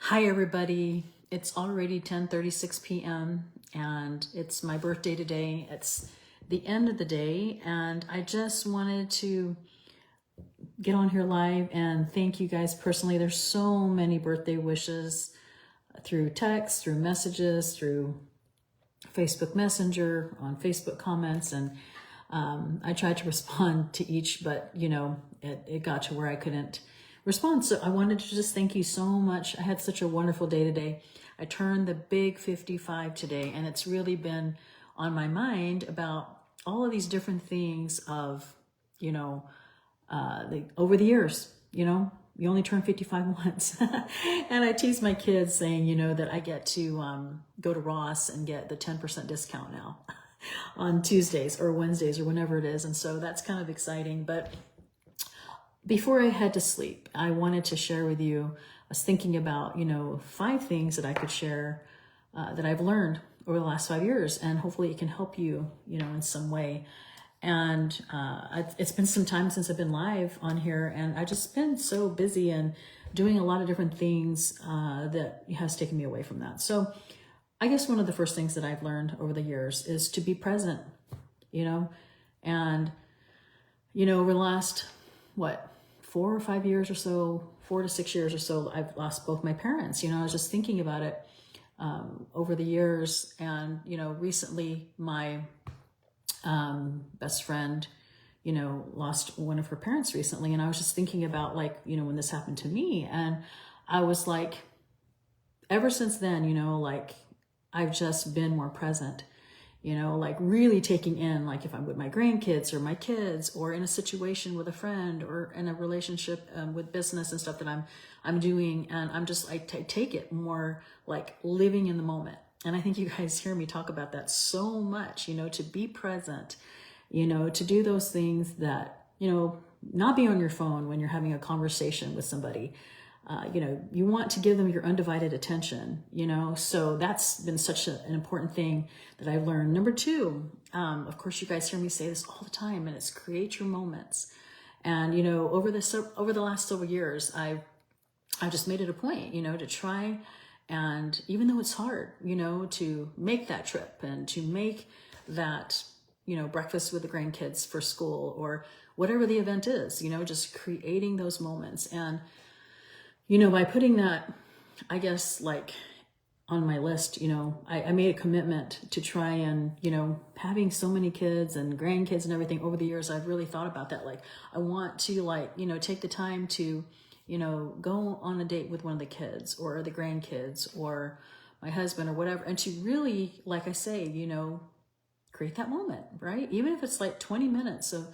Hi everybody. It's already 10:36 p.m. and it's my birthday today. It's the end of the day and I just wanted to get on here live and thank you guys personally. There's so many birthday wishes through text, through messages, through Facebook Messenger, on Facebook comments, and I tried to respond to each, but it got to where I couldn't respond. So I wanted to just thank you so much. I had such a wonderful day today. I turned the big 55 today, and it's really been on my mind about all of these different things of, over the years, you only turn 55 once. And I tease my kids saying, that I get to go to Ross and get the 10% discount now on Tuesdays or Wednesdays or whenever it is. And so that's kind of exciting. But before I head to sleep, I wanted to share with you, I was thinking about, 5 things that I could share that I've learned over the last 5 years, and hopefully it can help you, in some way. And it's been some time since I've been live on here, and I just been so busy and doing a lot of different things that has taken me away from that. So I guess one of the first things that I've learned over the years is to be present, and, over the last, 4 or 5 years or so, 4 to 6 years or so, I've lost both my parents. I was just thinking about it over the years. And, recently my best friend, lost one of her parents recently. And I was just thinking about when this happened to me. And I was like, ever since then, I've just been more present, really taking in, if I'm with my grandkids or my kids, or in a situation with a friend, or in a relationship with business and stuff that I'm doing. And I'm just, I take it more like living in the moment. And I think you guys hear me talk about that so much, to be present, to do those things that, not be on your phone when you're having a conversation with somebody. You want to give them your undivided attention, so that's been such an important thing that I've learned. Number 2, of course, you guys hear me say this all the time, and it's create your moments. And, over the last several years, I've just made it a point, to try. And even though it's hard, to make that trip and to make that, breakfast with the grandkids for school or whatever the event is, just creating those moments. And by putting that, I guess, on my list, I made a commitment to try and, having so many kids and grandkids and everything over the years, I've really thought about that. I want to take the time to, go on a date with one of the kids or the grandkids or my husband or whatever. And to really, like I say, create that moment, right? Even if it's 20 minutes of,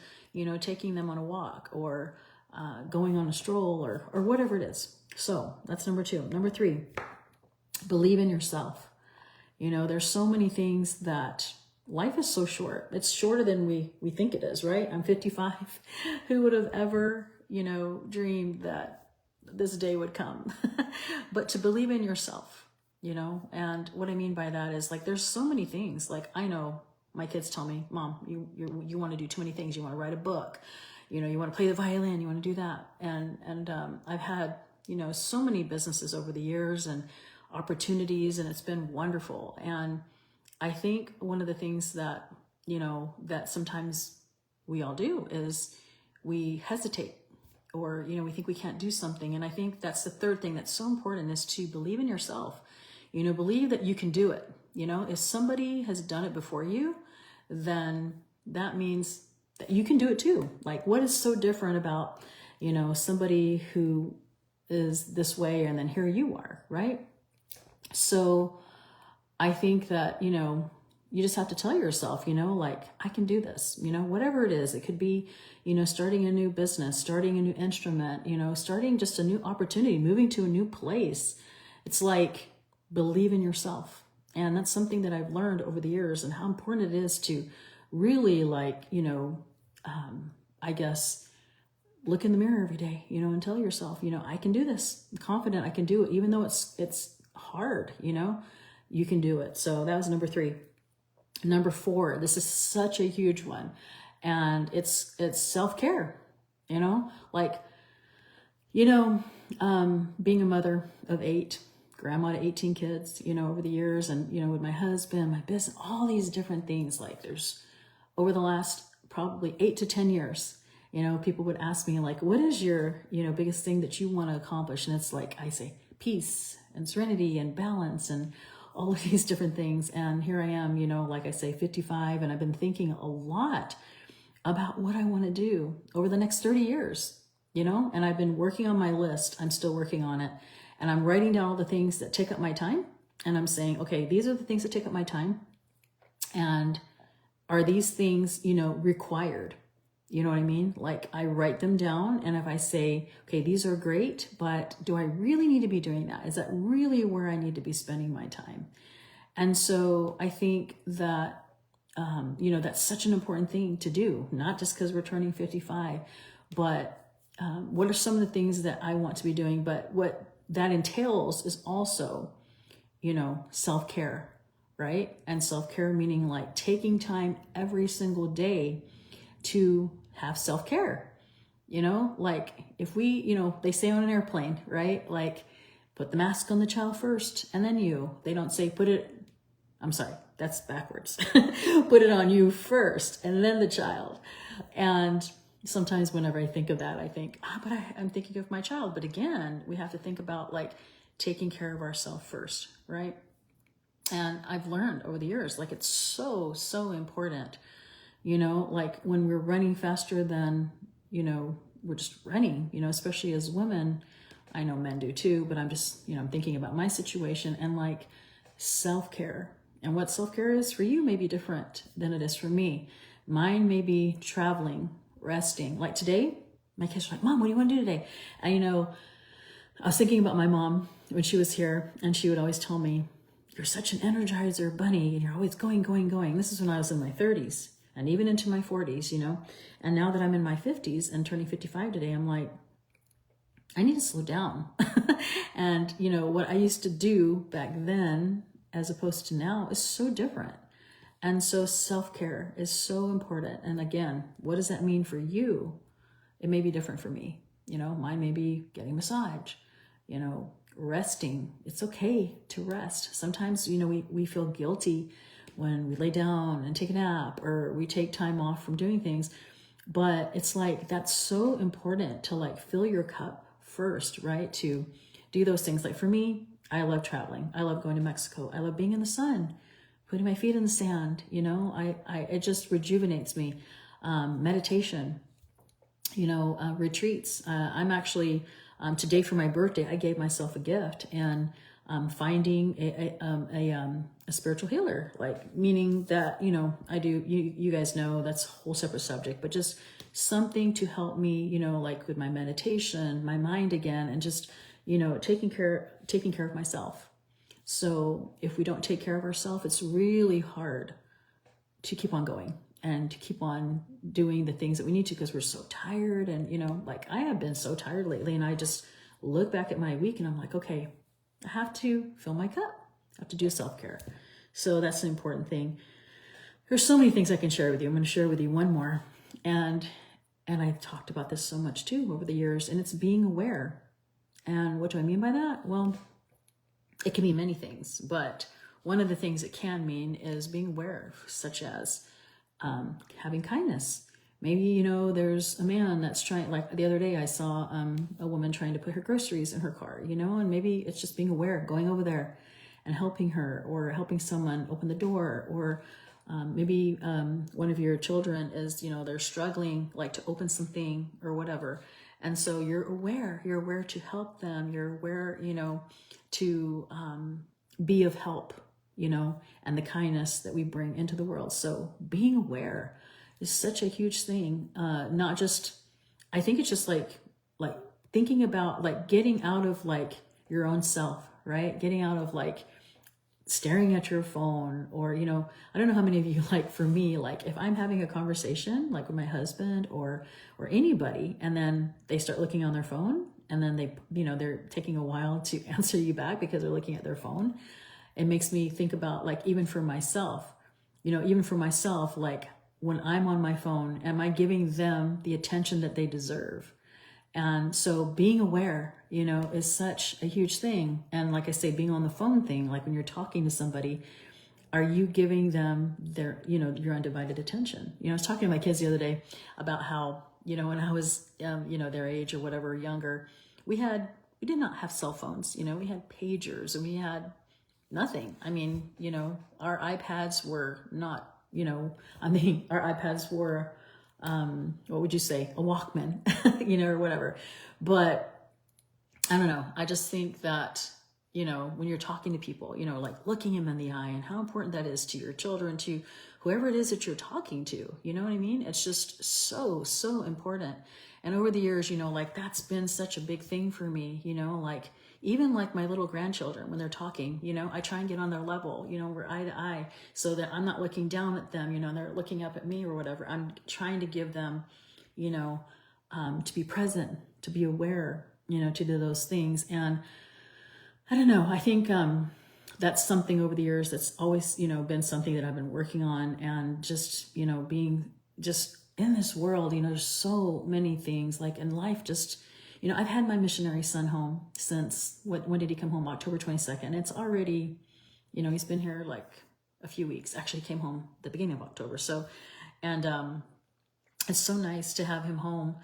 taking them on a walk or going on a stroll or whatever it is. So that's number 2. Number 3, believe in yourself. There's so many things that life is so short. It's shorter than we think it is, right? I'm 55. Who would have ever, dreamed that this day would come? But to believe in yourself, and what I mean by that is there's so many things. I know my kids tell me, Mom, you want to do too many things. You want to write a book, you want to play the violin, you want to do that. And I've had, so many businesses over the years and opportunities, and it's been wonderful. And I think one of the things that, that sometimes we all do is we hesitate, or, we think we can't do something. And I think that's the third thing that's so important, is to believe in yourself, believe that you can do it. If somebody has done it before you, then that means that you can do it too. What is so different about, somebody who is this way and then here you are, right? So I think that, you just have to tell yourself, I can do this, whatever it is. It could be, starting a new business, starting a new instrument, starting just a new opportunity, moving to a new place. It's believe in yourself. And that's something that I've learned over the years, and how important it is to really I guess, look in the mirror every day, and tell yourself, I can do this. I'm confident I can do it. Even though it's hard, you can do it. So that was number 3. Number 4, this is such a huge one. And it's self-care, being a mother of 8, grandma to 18 kids, over the years, and, with my husband, my business, all these different things. Like there's over the last probably 8 to 10 years, people would ask me like, what is your, biggest thing that you want to accomplish? And it's like, I say peace and serenity and balance and all of these different things. And here I am, like I say, 55, and I've been thinking a lot about what I want to do over the next 30 years, and I've been working on my list. I'm still working on it, and I'm writing down all the things that take up my time. And I'm saying, okay, these are the things that take up my time. And are these things, required? You know what I mean? Like I write them down, and if I say, okay, these are great, but do I really need to be doing that? Is that really where I need to be spending my time? And so I think that, that's such an important thing to do, not just because we're turning 55, but what are some of the things that I want to be doing? But what that entails is also, self-care, right? And self-care meaning like taking time every single day to have self-care, like if we, they say on an airplane, right? Like put the mask on the child first and then you. They don't say I'm sorry, that's backwards. Put it on you first and then the child. And sometimes whenever I think of that, I think, but I'm thinking of my child. But again, we have to think about like taking care of ourselves first, right? And I've learned over the years, like it's so, so important, like when we're running faster than, we're just running, especially as women. I know men do too, but I'm just, I'm thinking about my situation and like self-care. And what self-care is for you may be different than it is for me. Mine may be traveling, resting. Like today, my kids are like, Mom, what do you want to do today? And, I was thinking about my mom when she was here, and she would always tell me, you're such an energizer bunny, and you're always going, going, going. This is when I was in my 30s and even into my 40s, and now that I'm in my 50s and turning 55 today, I'm like, I need to slow down. And, what I used to do back then as opposed to now is so different. And so self-care is so important. And again, what does that mean for you? It may be different for me. Mine may be getting a massage, resting. It's okay to rest. Sometimes, we feel guilty when we lay down and take a nap or we take time off from doing things. But it's like, that's so important to like fill your cup first, right? To do those things. Like for me, I love traveling. I love going to Mexico. I love being in the sun, putting my feet in the sand. It just rejuvenates me. Meditation, retreats. I'm actually, today for my birthday, I gave myself a gift, and finding a spiritual healer, like meaning that, I do, you guys know that's a whole separate subject, but just something to help me, like with my meditation, my mind again, and just, taking care of myself. So if we don't take care of ourselves, it's really hard to keep on going and to keep on doing the things that we need to, because we're so tired. And, like I have been so tired lately, and I just look back at my week and I'm like, okay, I have to fill my cup. I have to do self-care. So that's an important thing. There's so many things I can share with you. I'm going to share with you one more. And I've talked about this so much too over the years, and it's being aware. And what do I mean by that? Well, it can mean many things, but one of the things it can mean is being aware, such as having kindness. Maybe, there's a man that's trying, like the other day I saw a woman trying to put her groceries in her car, and maybe it's just being aware, going over there and helping her, or helping someone open the door, or maybe one of your children is, they're struggling like to open something or whatever. And so you're aware to help them. You're aware, to be of help, and the kindness that we bring into the world. So being aware is such a huge thing. Not just, I think it's just like thinking about like getting out of like your own self, right? Getting out of like staring at your phone, or, I don't know how many of you, like for me, like if I'm having a conversation like with my husband or anybody, and then they start looking on their phone, and then they, they're taking a while to answer you back because they're looking at their phone. It makes me think about like, even for myself, like when I'm on my phone, am I giving them the attention that they deserve? And so being aware, is such a huge thing. And like I say, being on the phone thing, like when you're talking to somebody, are you giving them their, your undivided attention? I was talking to my kids the other day about how, when I was, their age or whatever, younger, we did not have cell phones, we had pagers and we had nothing. I mean, our iPads were not, our iPads were, what would you say? A Walkman, or whatever. But I don't know. I just think that, when you're talking to people, like looking them in the eye and how important that is to your children, to whoever it is that you're talking to, you know what I mean? It's just so, so important. And over the years, like that's been such a big thing for me, like even like my little grandchildren, when they're talking, I try and get on their level, we're eye to eye so that I'm not looking down at them, and they're looking up at me or whatever. I'm trying to give them, to be present, to be aware, to do those things. And I don't know. I think that's something over the years that's always, been something that I've been working on, and just, being just in this world, there's so many things like in life, just, I've had my missionary son home since, when did he come home? October 22nd. It's already, he's been here like a few weeks. Actually, he came home the beginning of October. So, and it's so nice to have him home.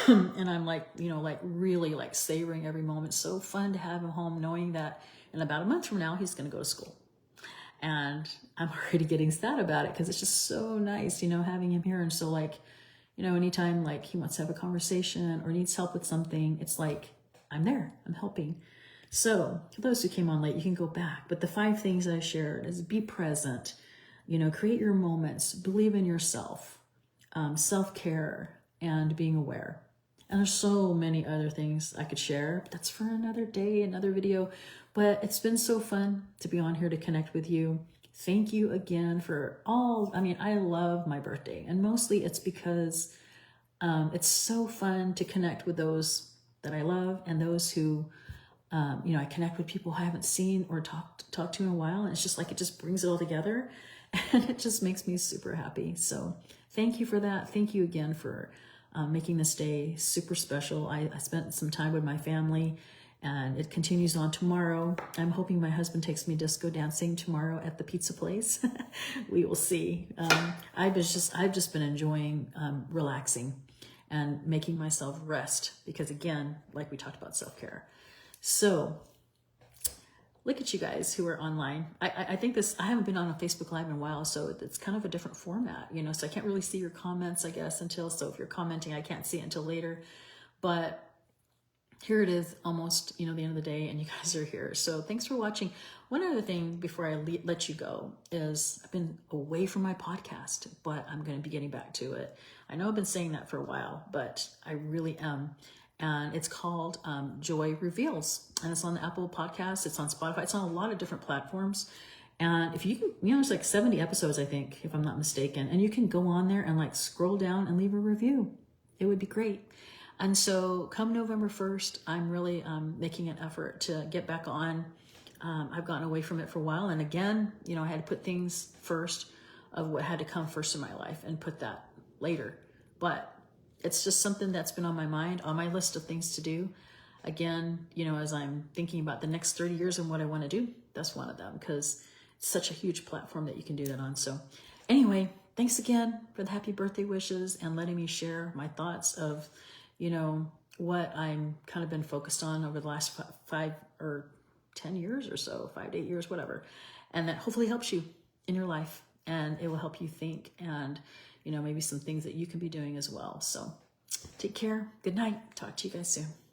And I'm like, really like savoring every moment. So fun to have him home, knowing that in about a month from now, he's going to go to school. And I'm already getting sad about it because it's just so nice, having him here. And so like, anytime like he wants to have a conversation or needs help with something, it's like, I'm there, I'm helping. So for those who came on late, you can go back. But the 5 things I shared is be present, create your moments, believe in yourself, self-care, and being aware. And there's so many other things I could share, but that's for another day, another video. But it's been so fun to be on here to connect with you. Thank you again for all, I love my birthday, and mostly it's because it's so fun to connect with those that I love and those who, I connect with people I haven't seen or talked to in a while. And it's just like, it just brings it all together and it just makes me super happy. So thank you for that. Thank you again for making this day super special. I spent some time with my family, and it continues on tomorrow. I'm hoping my husband takes me disco dancing tomorrow at the pizza place. We will see. I've just been enjoying relaxing and making myself rest because, again, like we talked about self-care. So look at you guys who are online. I think I haven't been on a Facebook Live in a while, so it's kind of a different format, so I can't really see your comments, I guess, so if you're commenting, I can't see it until later. But here it is, almost, the end of the day, and you guys are here. So thanks for watching. One other thing before I let you go is I've been away from my podcast, but I'm going to be getting back to it. I know I've been saying that for a while, but I really am. And it's called Joy Reveals. And it's on the Apple Podcasts. It's on Spotify. It's on a lot of different platforms. And if you can, there's like 70 episodes, I think, if I'm not mistaken. And you can go on there and like scroll down and leave a review. It would be great. And so come November 1st, I'm really making an effort to get back on. I've gotten away from it for a while. And again, I had to put things first of what had to come first in my life and put that later. But it's just something that's been on my mind, on my list of things to do. Again, as I'm thinking about the next 30 years and what I want to do, that's one of them, because it's such a huge platform that you can do that on. So anyway, thanks again for the happy birthday wishes and letting me share my thoughts of, what I'm kind of been focused on over the last 5 or 10 years or so, 5 to 8 years, whatever. And that hopefully helps you in your life, and it will help you think, and maybe some things that you can be doing as well. So take care. Good night. Talk to you guys soon.